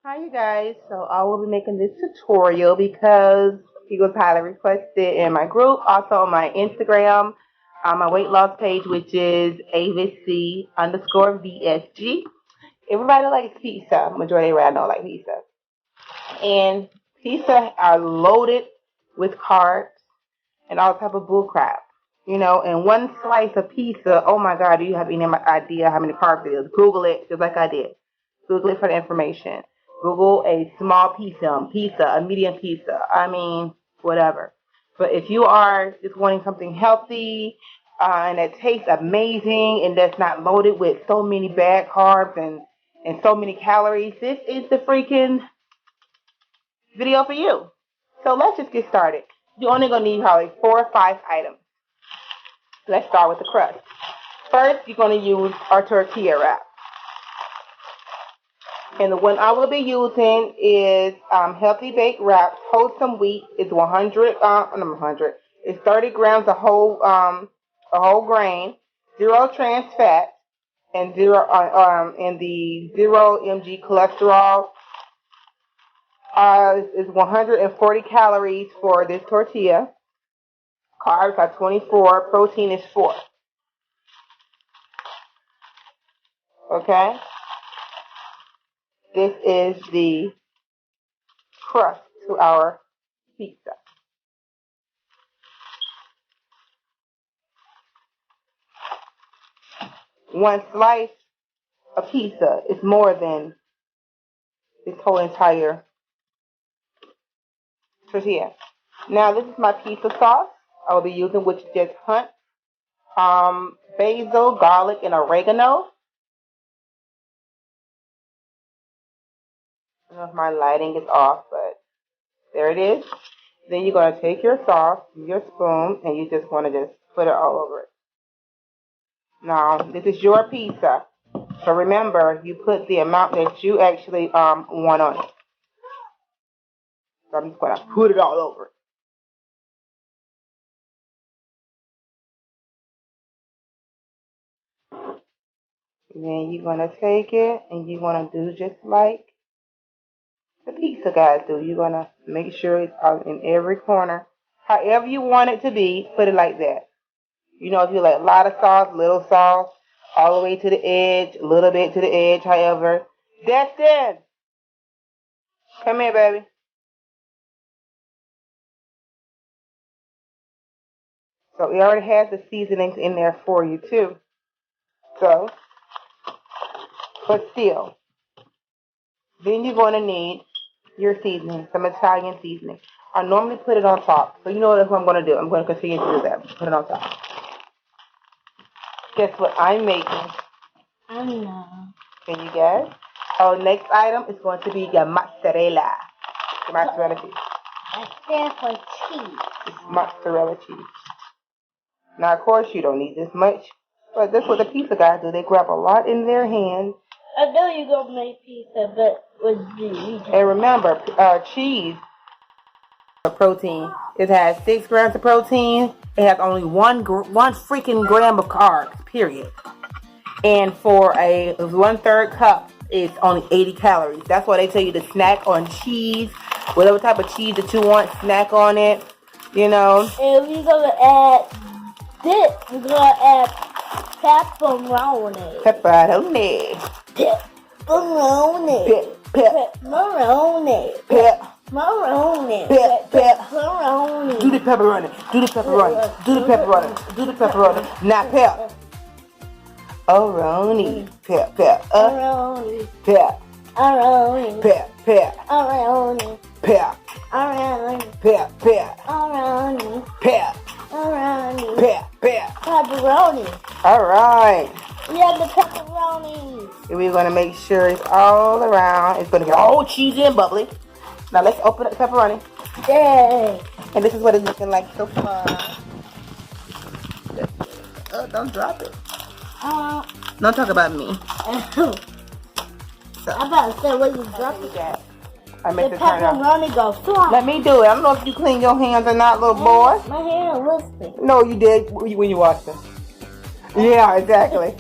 Hi you guys, so I will be making this tutorial because it was highly requested in my group, also on my Instagram, on my weight loss page, which is AVC_VSG. Everybody likes pizza. Majority around don't like pizza. And pizza are loaded with carbs and all type of bull crap. And one slice of pizza, oh my God, do you have any idea how many carbs it is? Google it, just like I did. Google it for the information. Google a small pizza, a medium pizza. I mean, whatever. But if you are just wanting something healthy and that tastes amazing and that's not loaded with so many bad carbs and so many calories, this is the freaking video for you. So let's just get started. You're only going to need probably 4 or 5 items. Let's start with the crust. First, you're going to use our tortilla wrap. And the one I will be using is Healthy Baked Wraps, wholesome wheat. It's 100. It's 30 grams of whole grain, 0 trans fat, and the 0 mg cholesterol. Is 140 calories for this tortilla. Carbs are 24. Protein is 4. Okay. This is the crust to our pizza. One slice of pizza is more than this whole entire tortilla. Now this is my pizza sauce I will be using, which is just Hunt basil, garlic, and oregano. I don't know if my lighting is off, but there it is. Then you're going to take your sauce, your spoon, and you just want to just put it all over it. Now, this is your pizza. So remember, you put the amount that you actually want on it. So I'm just going to put it all over it. And then you're going to take it and you're going to do just like the pizza guys do. You're going to make sure it's in every corner. However you want it to be, put it like that. If you like a lot of sauce, little sauce, all the way to the edge, a little bit to the edge, however. Destin! Come here, baby. So it already has the seasonings in there for you, too. So, but still, then you're going to need your seasoning, some Italian seasoning. I normally put it on top. So you know what I'm going to do. I'm going to continue to do that. Put it on top. Guess what I'm making? I know. Can you guess? Our next item is going to be your mozzarella. The mozzarella cheese. I stand for cheese. It's mozzarella cheese. Now, of course, you don't need this much. But that's what the pizza guys do. They grab a lot in their hands. I know you're going to make pizza, but with cheese. And remember, cheese protein. It has 6 grams of protein. It has only one freaking gram of carbs, period. And for a 1/3 cup, it's only 80 calories. That's why they tell you to snack on cheese. Whatever type of cheese that you want, snack on it. And we're going to add this. We're going to add pepperoni. Pepperoni. Pepperoni. Pepperoni. Pepperoni. Pepperoni. Do the pepperoni. Do the pepperoni. Do the pepperoni. Do the pepperoni. Now pep. Aroni. Pep. Pep. Aroni. Pep. Aroni. Pep. Pep. Aroni. Pep. Aroni. Pep. Pep. Aroni. Pep. Aroni. Pep. Pep. Pepperoni. All right. We have the pepperoni. And we're going to make sure it's all around. It's going to get all cheesy and bubbly. Now let's open up the pepperoni. Yay. And this is what it's looking like so far. Oh, don't drop it. Don't talk about me. I'm about to say what you dropped it at. I meant The to turn up. pepperoni goes fly. Let me do it. I don't know if you clean your hands or not, little boy. My hand was sick. No, you did when you washed them. Yeah, exactly.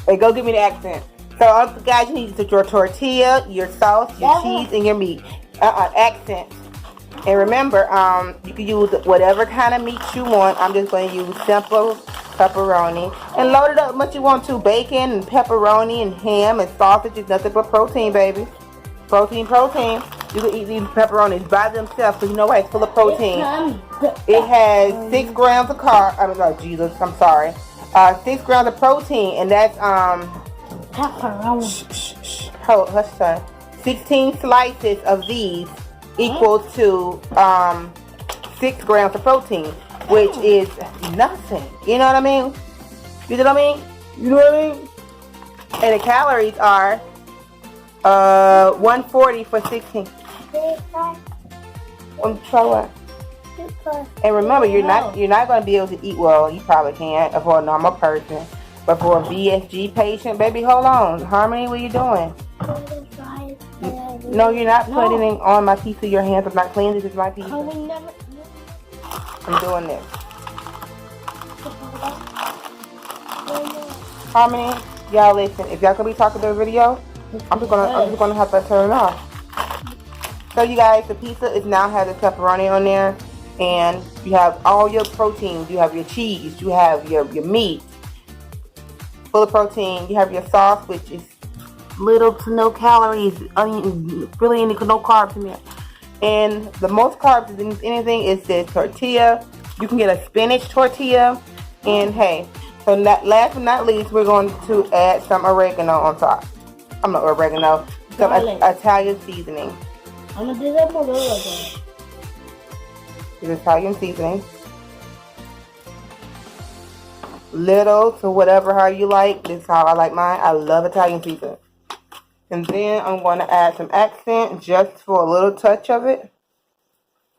Hey, go give me the accent. So guys, you need your tortilla, your sauce, your cheese, and your meat. Accents. And remember, you can use whatever kind of meat you want. I'm just going to use simple pepperoni. And load it up much you want to. Bacon and pepperoni and ham and sausage is nothing but protein, baby. Protein, protein. You can eat these pepperonis by themselves because you know why? It's full of protein. It has 6 grams of carb. I mean, oh, Jesus, I'm sorry. 6 grams of protein, and that's pepperoni. Hush, son. 16 slices of these equals to 6 grams of protein, which is nothing. You know what I mean? You know what I mean? You know what I mean? And the calories are 140 for 16. Try what? And remember, you're not going to be able to eat well. You probably can't for a normal person, but for a VSG patient, baby, hold on. Harmony, what are you doing? No, you're not putting it on my piece of your hands. I'm not cleaning. This is my piece. I'm doing this. Harmony, y'all listen. If y'all gonna be talking to the video, I'm just gonna have to turn it off. So you guys, the pizza is now has a pepperoni on there, and you have all your proteins. You have your cheese. You have your meat, full of protein. You have your sauce, which is little to no calories. I mean, really no carbs in there. And the most carbs in anything is the tortilla. You can get a spinach tortilla. And hey, so last but not least, we're going to add some oregano on top. I'm not oregano. Some Italian seasoning. I'm gonna do that more later. It's Italian seasoning. Little to whatever how you like. This is how I like mine. I love Italian seasoning. And then I'm going to add some accent just for a little touch of it.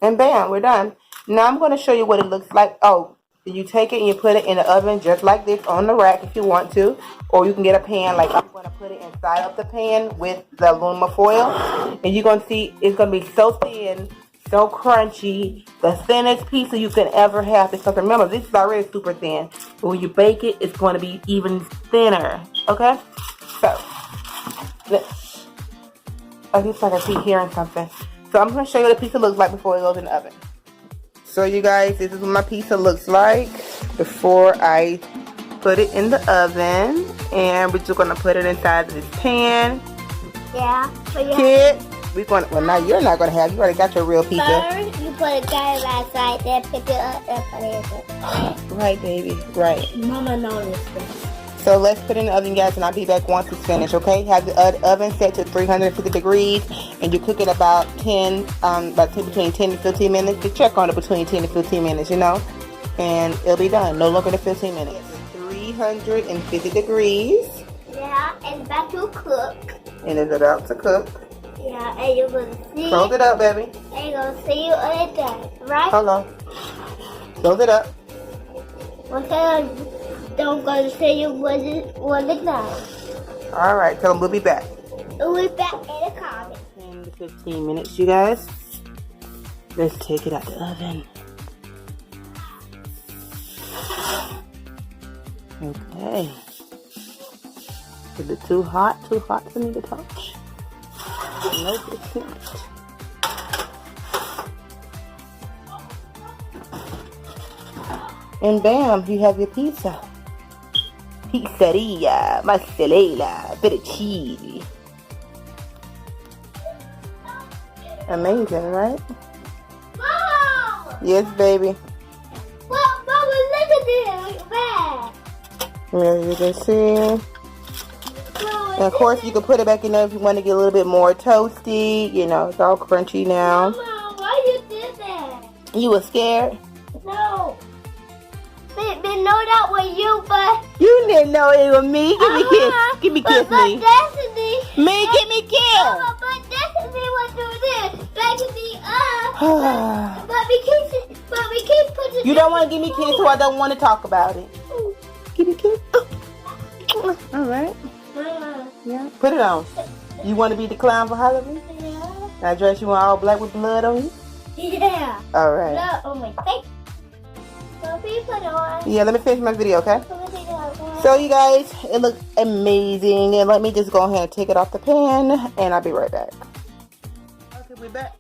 And bam, we're done. Now I'm going to show you what it looks like. Oh, you take it and you put it in the oven just like this on the rack if you want to. Or you can get a pan. Like I'm going to put it inside of the pan with the aluminum foil. And you're going to see it's going to be so thin, so crunchy. The thinnest pizza you can ever have. Because remember, this is already super thin. But when you bake it, it's going to be even thinner. Okay? So. I guess I keep hearing something. So I'm going to show you what the pizza looks like before it goes in the oven. So you guys, this is what my pizza looks like before I put it in the oven. And we're just going to put it inside of this pan. Yeah. Kid, we're going to, well, now you're not going to have, you already got your real pizza. First, you put it down last night, then pick it up and put it in. Right, baby. Right. Mama knows this thing. So let's put it in the oven, guys, and I'll be back once it's finished, okay? Have the oven set to 350 degrees, and you cook it about between 10 to 15 minutes. To check on it between 10 to 15 minutes, you know? And it'll be done, no longer than 15 minutes. 350 degrees. Yeah, and back to cook. And it's about to cook. Yeah, and you're going to see. Close it up, baby. And you're going to see you on it done, right? Hold on. Close it up. Okay, don't go to say you want it now. All right, tell them we'll be back. We'll be back in the comments. 10 to 15 minutes, you guys. Let's take it out the oven. Okay. Is it too hot? Too hot for me to touch? Nope, it's not. And bam, you have your pizza. Pizzeria, mozzarella, bit of cheese. Amazing, right? Mom! Yes, baby. Well, Mama, look at this. Bad. As you can see. And of course, you can put it back in there if you want to get a little bit more toasty. You know, it's all crunchy now. Mama, why you did that? You were scared? No. Didn't know that was you, but... You didn't know it was me. Give me a kiss. Give me a kiss, but me. Destiny... Me, give me a kiss. But Destiny would do this. Backing me up. but we keep putting... You don't want to give me a kiss, so I don't want to talk about it. Give me a kiss. All right. Yeah. Put it on. You want to be the clown for Halloween? Yeah. I dress you in all black with blood on you? Yeah. All right. Blood on my face. So we put on... Yeah, let me finish my video, okay? So you guys, it looks amazing. And let me just go ahead and take it off the pan, and I'll be right back. Okay, we're back.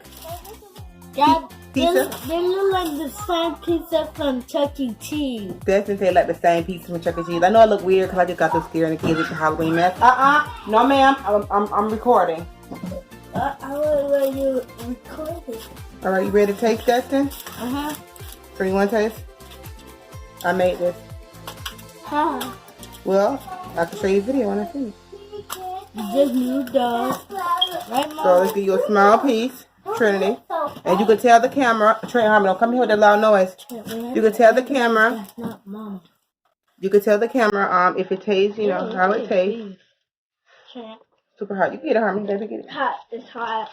Dad, Pizza? they look like the same pizza from Chuck E. Cheese. Doesn't say like the same pizza from Chuck E. Cheese. I know I look weird because I just got so scared and the kids with the Halloween mess. No ma'am, I'm recording. I will you record it. All right, you ready to taste, Justin? Uh-huh. So you want to taste? I made this. Huh? Well, I can show you a video when I finish. Just new dog. Right, Mom? So let's give you a small piece, Trinity. And you can tell the camera, Trinity, don't come here with that loud noise. You can tell the camera. That's not Mom. You can tell the camera if it tastes, you know, how it tastes. Super hot. You can get it, Harmony. Baby, get it. Hot. It's hot.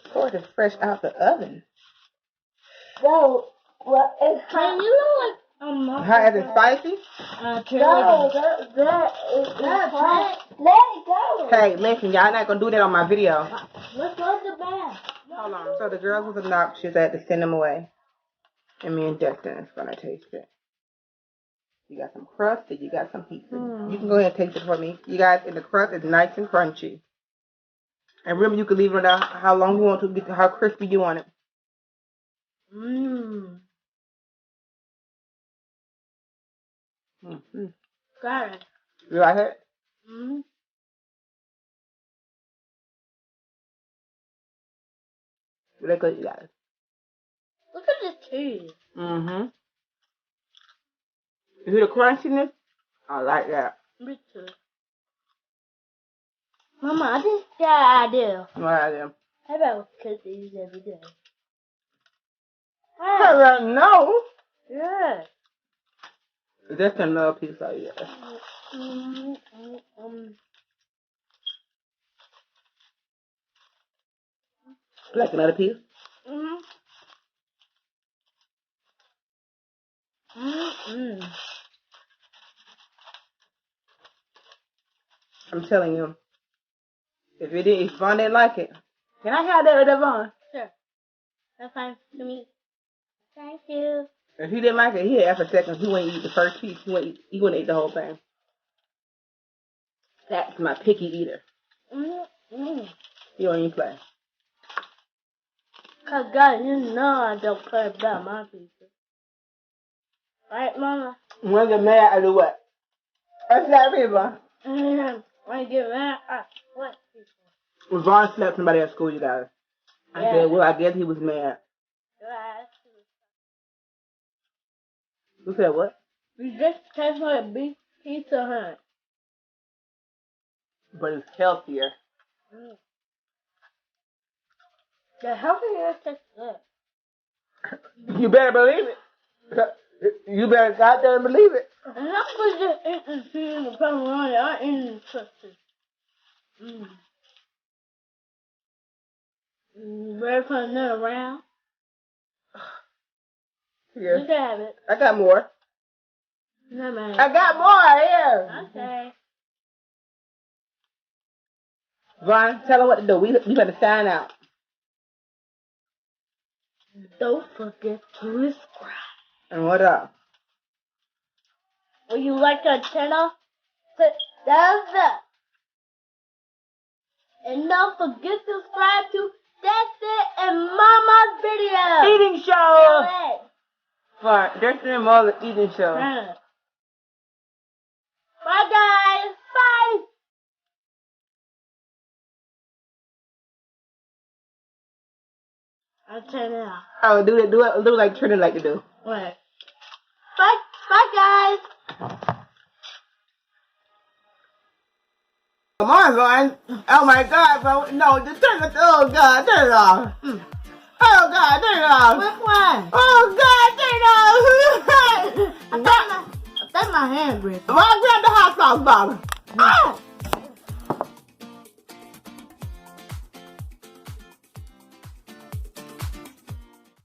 Of course, it's fresh out the oven. No, well, it's hot. You look like How is it spicy? No, that is hot. Let it go. Hey, listen, y'all not gonna do that on my video. Let's go to the bed. Hold on. So the girls was obnoxious. I had to send them away. And me and Justin is gonna taste it. You got some crust and you got some pizza. You can go ahead and taste it for me. You guys, and the crust is nice and crunchy. And remember, you can leave it on how long you want to, how crispy you want it. Got it. You like it? Look good, you guys. Look at the cheese. You hear the crunchiness? I like that. Me too. Mama, I just got an idea. What idea? How about we cook these every day? I don't know. Yeah. That's another piece of it. Like another piece? I'm telling you, if Vaughn didn't like it, can I have that with Vaughn? Sure. That's fine to me. Thank you. If he didn't like it, he'd after seconds, he wouldn't eat the first piece. He wouldn't eat the whole thing. That's my picky eater. He don't even play. Cause God, you know I don't play about my pizza. Right, Mama? When I get mad, I do what? That's not people. When I get mad, I what pizza? When Vaughn slapped somebody at school, you guys. I said, well, I guess he was mad. Who said what? You just taste like a big Pizza Hut. But it's healthier. The healthier tastes good. You better believe it. You better go out there and believe it. And I was just eating cheese and pepperoni. I ain't eating custard. Ready for another round? Here. You can have it. I got more. No, man. I got more here. Okay. Vaughn, tell her what to do. We better sign out. Don't forget to subscribe. And what up? Would you like our channel? Hit thumbs up. And don't forget to subscribe to Justin and Mama's video. Eating show. Right. For Justin and Mama's eating show. Bye, guys. Bye. I'll turn it off. Oh, do it like Trinity like to do. Right. Bye, guys. Come on, Vaughn. Oh my God, bro. No, just turn it. Oh God, turn it off. Oh God, turn it off. Which one? Oh God, turn it off. I thought my hand, Rick. Well, grab the hot sauce, Bob. Ah!